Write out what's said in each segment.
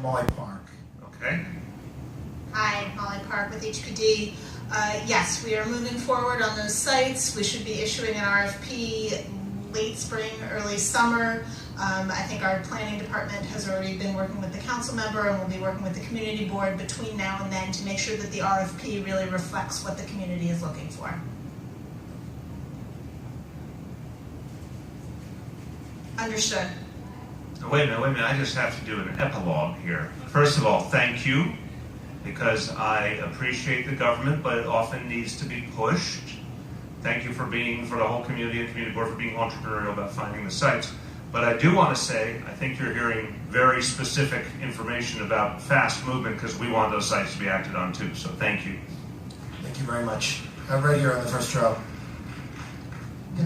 Molly Park. Okay. Hi, Molly Park with HPD. Yes, we are moving forward on those sites. We should be issuing an RFP late spring, early summer. I think our planning department has already been working with the council member and will be working with the community board between now and then to make sure that the RFP really reflects what the community is looking for. Understood. Wait a minute, I just have to do an epilogue here. First of all, thank you, because I appreciate the government, but it often needs to be pushed. Thank you for the whole community and community board for being entrepreneurial about finding the sites. But I do want to say, I think you're hearing very specific information about fast movement because we want those sites to be acted on too, so thank you. Thank you very much. Right here on the first row. Yeah.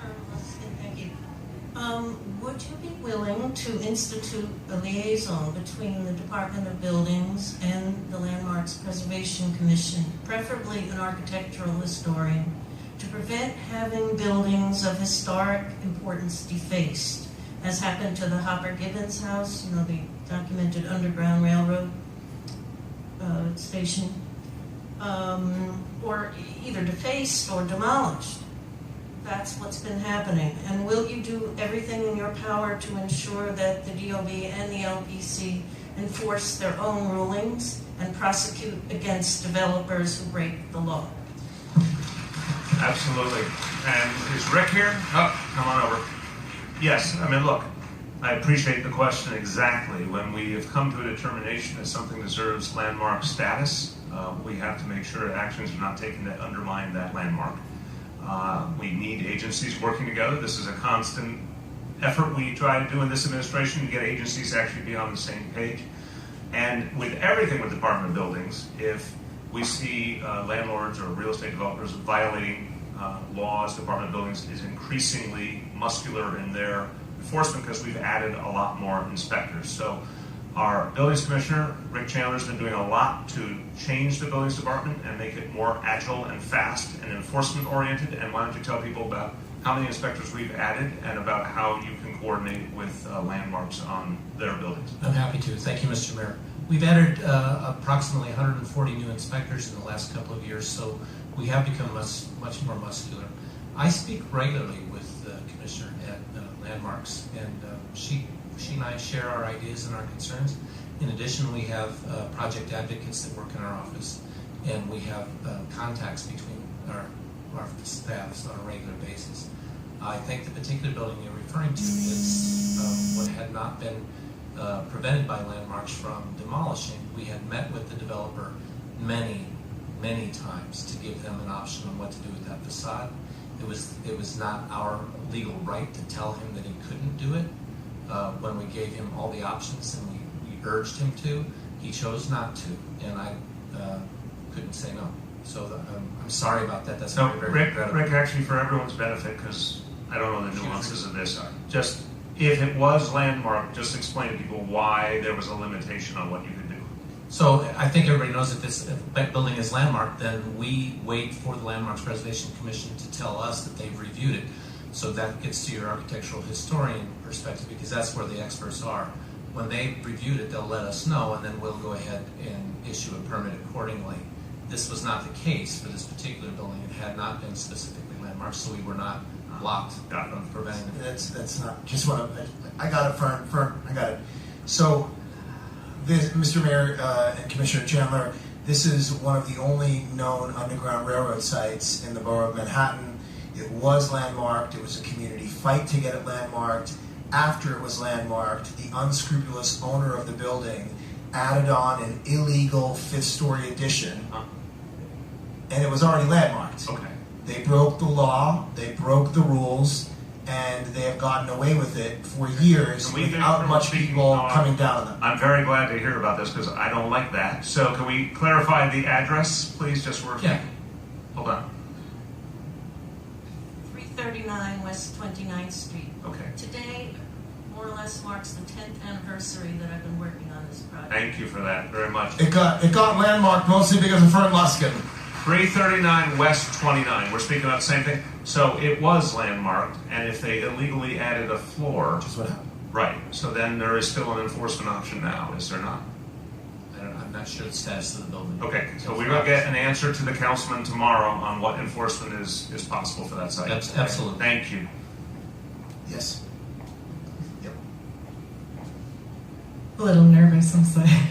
Fern, Luskin, thank you. Would you be willing to institute a liaison between the Department of Buildings and the Landmarks Preservation Commission, preferably an architectural historian, to prevent having buildings of historic importance defaced, as happened to the Hopper-Gibbons house, you know, the documented Underground Railroad station, or either defaced or demolished? That's what's been happening. And will you do everything in your power to ensure that the DOB and the LPC enforce their own rulings and prosecute against developers who break the law? Absolutely. And is Rick here? Oh, come on over. Yes, I mean, look, I appreciate the question exactly. When we have come to a determination that something deserves landmark status, we have to make sure actions are not taken that undermine that landmark. We need agencies working together. This is a constant effort we try to do in this administration to get agencies to actually be on the same page. And with everything with Department of Buildings, if we see landlords or real estate developers violating laws, Department of Buildings is increasingly muscular in their enforcement because we've added a lot more inspectors. So our Buildings Commissioner, Rick Chandler, has been doing a lot to change the Buildings Department and make it more agile and fast and enforcement oriented. And why don't you tell people about how many inspectors we've added and about how you can coordinate with landmarks on their buildings? I'm happy to. Thank you, Mr. Mayor. We've added approximately 140 new inspectors in the last couple of years, so we have become much more muscular. I speak regularly with the Commissioner at Landmarks, and she and I share our ideas and our concerns. In addition, we have project advocates that work in our office, and we have contacts between our staffs on a regular basis. I think the particular building you're referring to is what had not been prevented by Landmarks from demolishing. We had met with the developer many times to give them an option on what to do with that facade. It was not our legal right to tell him that he couldn't do it. When we gave him all the options and we urged him to, he chose not to, and I couldn't say no. So I'm sorry about that. That's very regrettable. Rick, actually, for everyone's benefit, because I don't know the nuances of this, just if it was landmarked, just explain to people why there was a limitation on what you could do. So I think everybody knows that this building is landmarked, then we wait for the Landmarks Preservation Commission to tell us that they've reviewed it. So that gets to your architectural historian perspective, because that's where the experts are. When they've reviewed it, they'll let us know, and then we'll go ahead and issue a permit accordingly. This was not the case for this particular building. It had not been specifically landmarked, so we were not blocked from preventing it. That's not just what I got it, Fern. I got it. So, Mr. Mayor and Commissioner Chandler, this is one of the only known Underground Railroad sites in the borough of Manhattan. It was landmarked. It was a community fight to get it landmarked. After it was landmarked, the unscrupulous owner of the building added on an illegal fifth-story addition, and it was already landmarked. Okay. They broke the law, they broke the rules, and they have gotten away with it for years without much people coming down on them. I'm very glad to hear about this because I don't like that. So can we clarify the address, please? Just work. Yeah. Hold on. 339 West 29th Street. Okay. Today, more or less, marks the 10th anniversary that I've been working on this project. Thank you for that very much. It got landmarked mostly because of Fern Luskin. 339 West 29. We're speaking about the same thing. So it was landmarked, and if they illegally added a floor, Which is what happened. Right. So then there is still an enforcement option now, is there not? I'm not sure the status of the building. Okay, so we're going to get an answer to the councilman tomorrow on what enforcement is possible for that site. Absolutely. Thank you. Yes. Yep. A little nervous, I'm sorry.